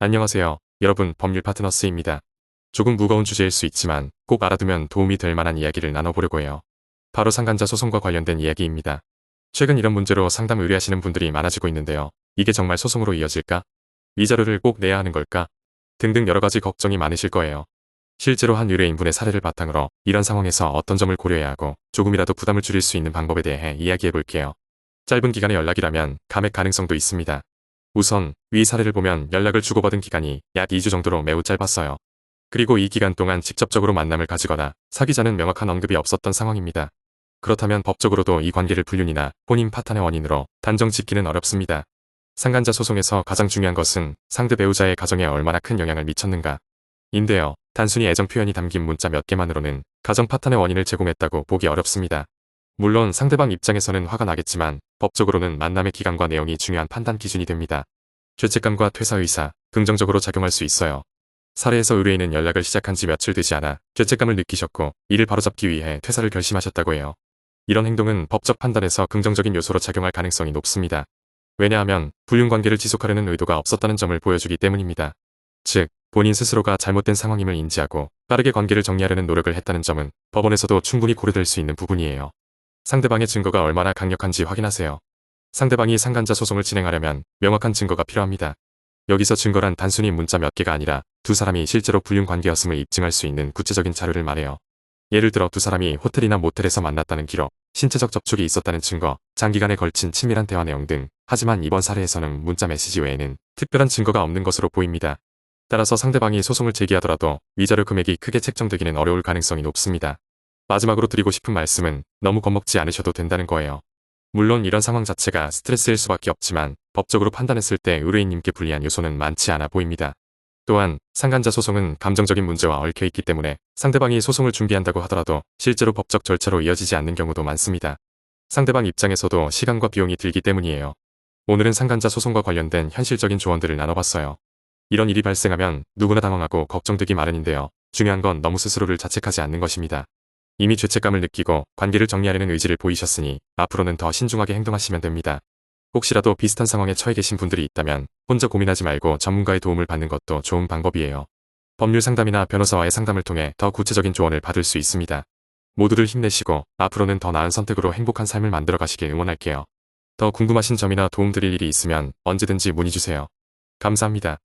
안녕하세요. 여러분, 법률 파트너스입니다. 조금 무거운 주제일 수 있지만 꼭 알아두면 도움이 될 만한 이야기를 나눠보려고 해요. 바로 상간자 소송과 관련된 이야기입니다. 최근 이런 문제로 상담 의뢰하시는 분들이 많아지고 있는데요. 이게 정말 소송으로 이어질까? 위자료를 꼭 내야 하는 걸까? 등등 여러 가지 걱정이 많으실 거예요. 실제로 한 의뢰인분의 사례를 바탕으로 이런 상황에서 어떤 점을 고려해야 하고 조금이라도 부담을 줄일 수 있는 방법에 대해 이야기해 볼게요. 짧은 기간의 연락이라면 감액 가능성도 있습니다. 우선 위 사례를 보면 연락을 주고받은 기간이 약 2주 정도로 매우 짧았어요. 그리고 이 기간 동안 직접적으로 만남을 가지거나 사귀자는 명확한 언급이 없었던 상황입니다. 그렇다면 법적으로도 이 관계를 불륜이나 혼인 파탄의 원인으로 단정 짓기는 어렵습니다. 상간자 소송에서 가장 중요한 것은 상대 배우자의 가정에 얼마나 큰 영향을 미쳤는가 인데요. 단순히 애정 표현이 담긴 문자 몇 개만으로는 가정 파탄의 원인을 제공했다고 보기 어렵습니다. 물론 상대방 입장에서는 화가 나겠지만 법적으로는 만남의 기간과 내용이 중요한 판단 기준이 됩니다. 죄책감과 퇴사 의사, 긍정적으로 작용할 수 있어요. 사례에서 의뢰인은 연락을 시작한 지 며칠 되지 않아 죄책감을 느끼셨고 이를 바로잡기 위해 퇴사를 결심하셨다고 해요. 이런 행동은 법적 판단에서 긍정적인 요소로 작용할 가능성이 높습니다. 왜냐하면 불륜관계를 지속하려는 의도가 없었다는 점을 보여주기 때문입니다. 즉, 본인 스스로가 잘못된 상황임을 인지하고 빠르게 관계를 정리하려는 노력을 했다는 점은 법원에서도 충분히 고려될 수 있는 부분이에요. 상대방의 증거가 얼마나 강력한지 확인하세요. 상대방이 상간자 소송을 진행하려면 명확한 증거가 필요합니다. 여기서 증거란 단순히 문자 몇 개가 아니라 두 사람이 실제로 불륜 관계였음을 입증할 수 있는 구체적인 자료를 말해요. 예를 들어 두 사람이 호텔이나 모텔에서 만났다는 기록, 신체적 접촉이 있었다는 증거, 장기간에 걸친 친밀한 대화 내용 등. 하지만 이번 사례에서는 문자 메시지 외에는 특별한 증거가 없는 것으로 보입니다. 따라서 상대방이 소송을 제기하더라도 위자료 금액이 크게 책정되기는 어려울 가능성이 높습니다. 마지막으로 드리고 싶은 말씀은 너무 겁먹지 않으셔도 된다는 거예요. 물론 이런 상황 자체가 스트레스일 수밖에 없지만 법적으로 판단했을 때 의뢰인님께 불리한 요소는 많지 않아 보입니다. 또한 상간자 소송은 감정적인 문제와 얽혀있기 때문에 상대방이 소송을 준비한다고 하더라도 실제로 법적 절차로 이어지지 않는 경우도 많습니다. 상대방 입장에서도 시간과 비용이 들기 때문이에요. 오늘은 상간자 소송과 관련된 현실적인 조언들을 나눠봤어요. 이런 일이 발생하면 누구나 당황하고 걱정되기 마련인데요. 중요한 건 너무 스스로를 자책하지 않는 것입니다. 이미 죄책감을 느끼고 관계를 정리하려는 의지를 보이셨으니 앞으로는 더 신중하게 행동하시면 됩니다. 혹시라도 비슷한 상황에 처해 계신 분들이 있다면 혼자 고민하지 말고 전문가의 도움을 받는 것도 좋은 방법이에요. 법률 상담이나 변호사와의 상담을 통해 더 구체적인 조언을 받을 수 있습니다. 모두를 힘내시고 앞으로는 더 나은 선택으로 행복한 삶을 만들어 가시길 응원할게요. 더 궁금하신 점이나 도움드릴 일이 있으면 언제든지 문의주세요. 감사합니다.